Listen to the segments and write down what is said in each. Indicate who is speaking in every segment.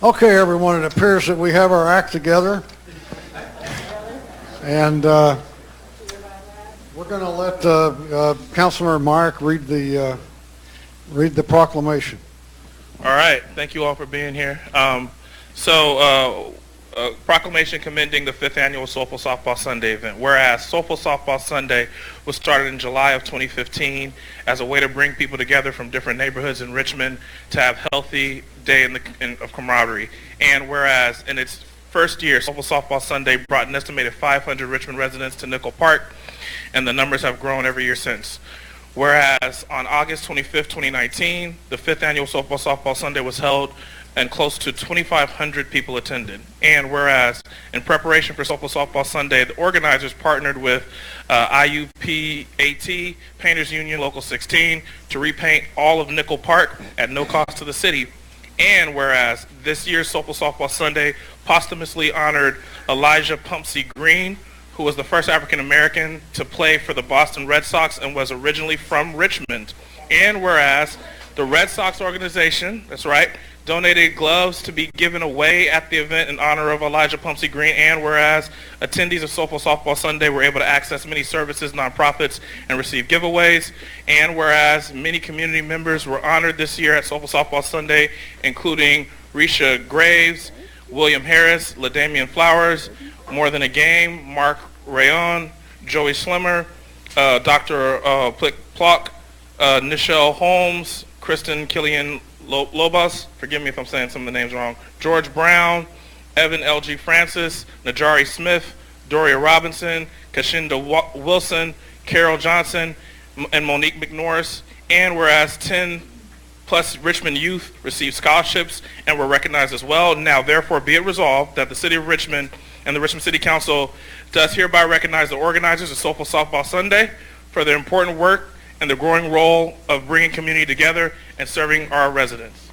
Speaker 1: Okay, everyone, it appears that we have our act together. And we're going to let Councilor Myrick read the proclamation.
Speaker 2: All right. Thank you all for being here. Proclamation commending the 5th Annual Soulful Softball Sunday event. Whereas Soulful Softball Sunday was started in July of 2015 as a way to bring people together from different neighborhoods in Richmond to have healthy day of camaraderie. And whereas in its first year, Soulful Softball Sunday brought an estimated 500 Richmond residents to Nickel Park, and the numbers have grown every year since. Whereas on August 25th, 2019, the 5th Annual Soulful Softball Sunday was held and close to 2,500 people attended. And whereas in preparation for Soulful Softball Sunday, the organizers partnered with IUPAT, Painters Union Local 16, to repaint all of Nickel Park at no cost to the city. And whereas this year's Soulful Softball Sunday posthumously honored Elijah Pumpsey Green, who was the first African American to play for the Boston Red Sox and was originally from Richmond. And whereas the Red Sox organization, that's right, donated gloves to be given away at the event in honor of Elijah Pumpsey Green, and whereas attendees of Soulful Softball Sunday were able to access many services, nonprofits, and receive giveaways, and whereas many community members were honored this year at Soulful Softball Sunday, including Risha Graves, William Harris, LaDamian Flowers, More Than a Game, Mark Rayon, Joey Schlemmer, Dr. Plick Plock, Nichelle Holmes, Kristen Killian Lobos, forgive me if I'm saying some of the names wrong, George Brown, Evan L.G. Francis, Najari Smith, Doria Robinson, Kashinda Wilson, Carol Johnson, and Monique McNorris. And whereas 10 plus Richmond youth received scholarships and were recognized as well, now therefore be it resolved that the City of Richmond and the Richmond City Council does hereby recognize the organizers of Soulful Softball Sunday for their important work and the growing role of bringing community together and serving our residents.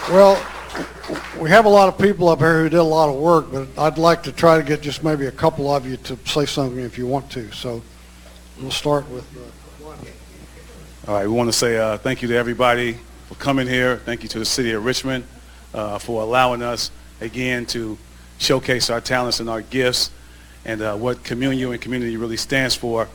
Speaker 1: Well, we have a lot of people up here who did a lot of work, but I'd like to try to get just maybe a couple of you to say something if you want to. So we'll start with Rodney.
Speaker 3: All right, we want to say thank you to everybody for coming here. Thank you to the City of Richmond for allowing us, again, to showcase our talents and our gifts and what Communio and community really stands for.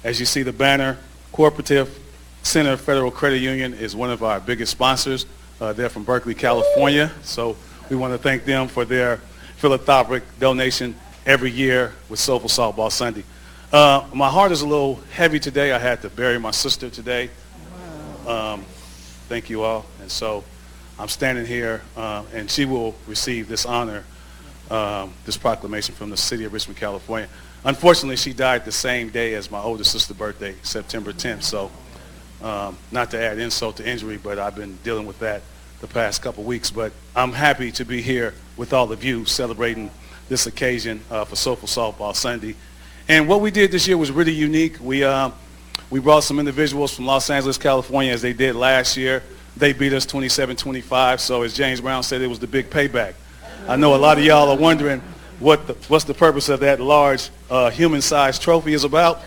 Speaker 3: As you see the banner, Cooperative Center Federal Credit Union is one of our biggest sponsors. They're from Berkeley, California, so we want to thank them for their philanthropic donation every year with Soulful Softball Sunday. My heart is a little heavy today. I had to bury my sister today. Thank you all. And so I'm standing here, and she will receive this honor, this proclamation from the City of Richmond, California. Unfortunately, she died the same day as my older sister's birthday, September 10th. So not to add insult to injury, but I've been dealing with that the past couple weeks. But I'm happy to be here with all of you celebrating this occasion for Soulful Softball Sunday. And what we did this year was really unique. We brought some individuals from Los Angeles, California, as they did last year. They beat us 27-25, so as James Brown said, it was the big payback. I know a lot of y'all are wondering what's the purpose of that large human-sized trophy is about.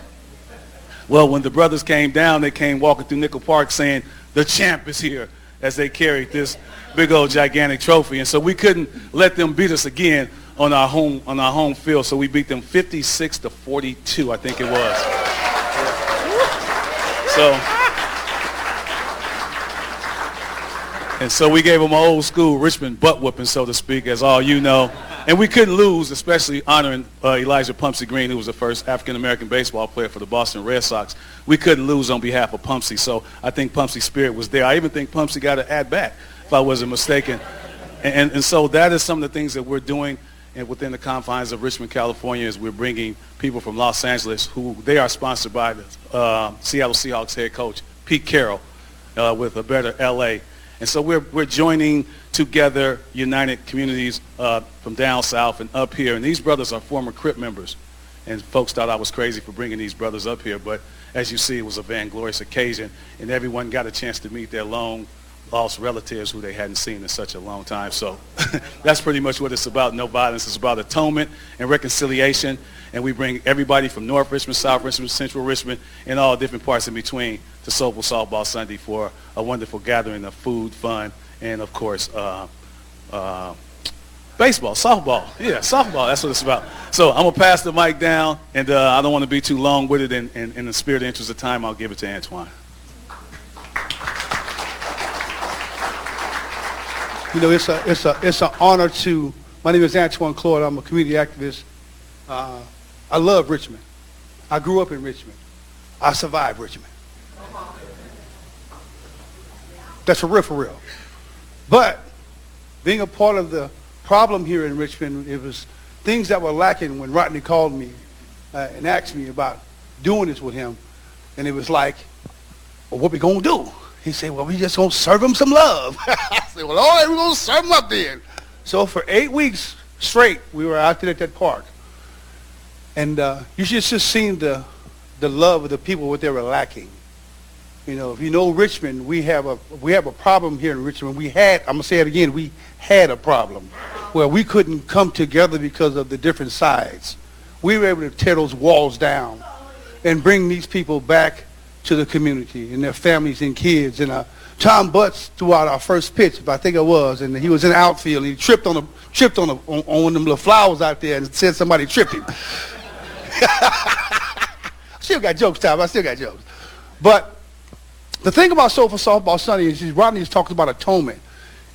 Speaker 3: Well, when the brothers came down, they came walking through Nickel Park saying, "The champ is here," as they carried this big old gigantic trophy. And so we couldn't let them beat us again on our home field, so we beat them 56-42, I think it was. So we gave them an old school Richmond butt whooping, so to speak, as all you know. And we couldn't lose, especially honoring Elijah Pumpsey Green, who was the first African-American baseball player for the Boston Red Sox. We couldn't lose on behalf of Pumpsey, so I think Pumpsey's spirit was there. I even think Pumpsey got an at-bat, if I wasn't mistaken. And so that is some of the things that we're doing within the confines of Richmond, California, is we're bringing people from Los Angeles who they are sponsored by the Seattle Seahawks head coach, Pete Carroll, with A Better L.A., and so we're joining together united communities from down south and up here. And these brothers are former Crip members. And folks thought I was crazy for bringing these brothers up here. But as you see, it was a vainglorious occasion. And everyone got a chance to meet their long lost relatives who they hadn't seen in such a long time. So that's pretty much what it's about, no violence. It's about atonement and reconciliation, and we bring everybody from North Richmond, South Richmond, Central Richmond, and all different parts in between to Soulful Softball Sunday for a wonderful gathering of food, fun, and of course, baseball, softball. Yeah, softball, that's what it's about. So I'm going to pass the mic down, and I don't want to be too long with it, and in the spirit and interest of time, I'll give it to Antwon.
Speaker 4: You know, it's an honor to, my name is Antwon Cloird. I'm a community activist. I love Richmond. I grew up in Richmond. I survived Richmond. That's for real, for real. But being a part of the problem here in Richmond, it was things that were lacking when Rodney called me and asked me about doing this with him. And it was like, well, what we gonna do? He said, well, we just gonna serve him some love. I said, well, all right, we're gonna serve him up then. So for 8 weeks straight, we were out there at that park. And you should just seen the love of the people, what they were lacking. You know, if you know Richmond, we have a problem here in Richmond. I'm gonna say it again, we had a problem where we couldn't come together because of the different sides. We were able to tear those walls down and bring these people back to the community and their families and kids. And Tom Butts threw out our first pitch, I think it was, and he was in the outfield and he tripped on one of them little flowers out there and said somebody tripped him. Still got jokes, Tom. I still got jokes. But the thing about Soulful Softball Sunday is Rodney has talked about atonement.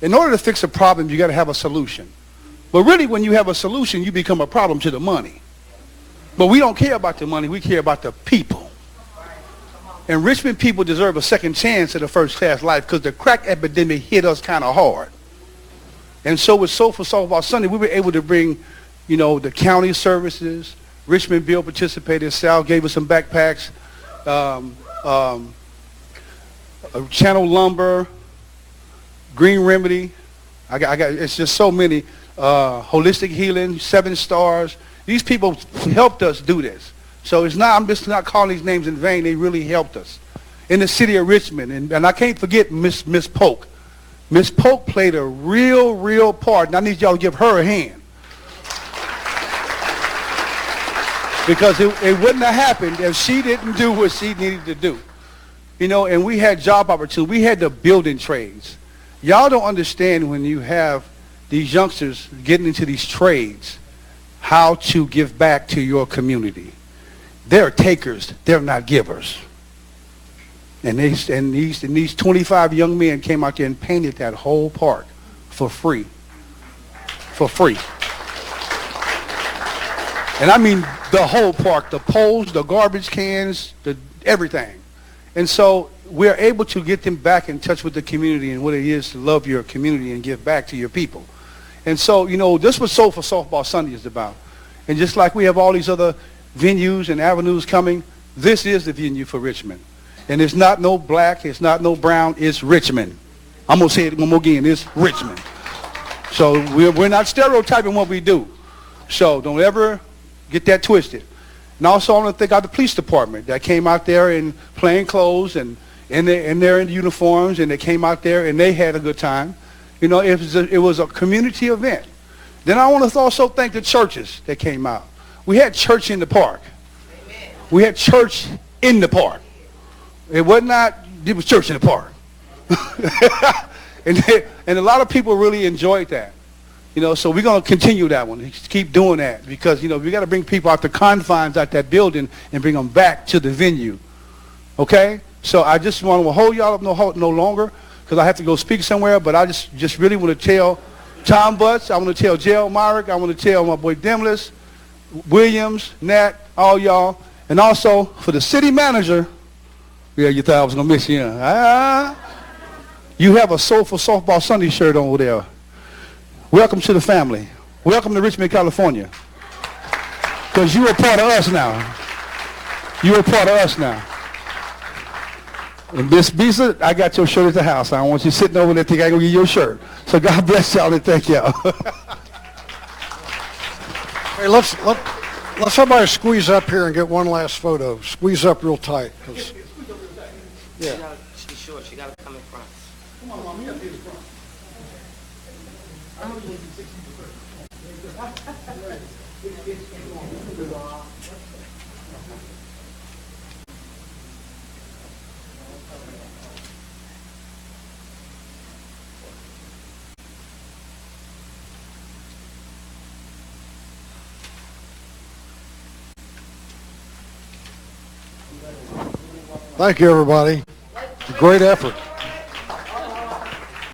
Speaker 4: In order to fix a problem, you got to have a solution. But really, when you have a solution, you become a problem to the money. But we don't care about the money. We care about the people. And Richmond people deserve a second chance at a first-class life because the crack epidemic hit us kind of hard. And so with Soulful Softball Sunday, we were able to bring, you know, the county services. Richmond Bill participated. Sal gave us some backpacks. Channel Lumber, Green Remedy. I got it's just so many. Holistic Healing, 7 Stars. These people helped us do this. So it's not, I'm just not calling these names in vain. They really helped us. In the city of Richmond, and I can't forget Miss Polk. Miss Polk played a real part, and I need y'all to give her a hand. Because it wouldn't have happened if she didn't do what she needed to do. You know, and we had job opportunities. We had the building trades. Y'all don't understand when you have these youngsters getting into these trades, how to give back to your community. They're takers, they're not givers. And these 25 young men came out there and painted that whole park for free. For free. And I mean the whole park, the poles, the garbage cans, everything. And so we're able to get them back in touch with the community and what it is to love your community and give back to your people. And so, you know, this is what Soulful Softball Sunday is about. And just like we have all these other venues and avenues coming, this is the venue for Richmond. And it's not no black, it's not no brown, it's Richmond. I'm going to say it one more again, it's Richmond. So we're not stereotyping what we do. So don't ever get that twisted. And also I want to thank out the police department that came out there in plain clothes and they're in uniforms, and they came out there and they had a good time. You know, it was a community event. Then I want to also thank the churches that came out. We had church in the park. Amen. We had church in the park. It was church in the park. and a lot of people really enjoyed that. You know, so we're going to continue that one. Keep doing that because, you know, we got to bring people out the confines out that building and bring them back to the venue. Okay? So I just want to hold y'all up no longer because I have to go speak somewhere, but I just really want to tell Tom Butts, I want to tell J.L. Myrick, I want to tell my boy Demlis, Williams, Nat, all y'all, and also for the city manager, yeah, you thought I was going to miss you. You have a Soulful Softball Sunday shirt over there. Welcome to the family. Welcome to Richmond, California. Because you are part of us now. You are part of us now. And Miss Bisa, I got your shirt at the house. I don't want you sitting over there thinking I'm going to give you your shirt. So God bless y'all and thank y'all.
Speaker 1: Hey, let's everybody squeeze up here and get one last photo. Squeeze up real tight. Yeah.
Speaker 5: She's short. She got to come in front.
Speaker 4: Come on, Mom, you up here in front. I know you want to be 60
Speaker 1: Thank you, everybody. It's a great effort.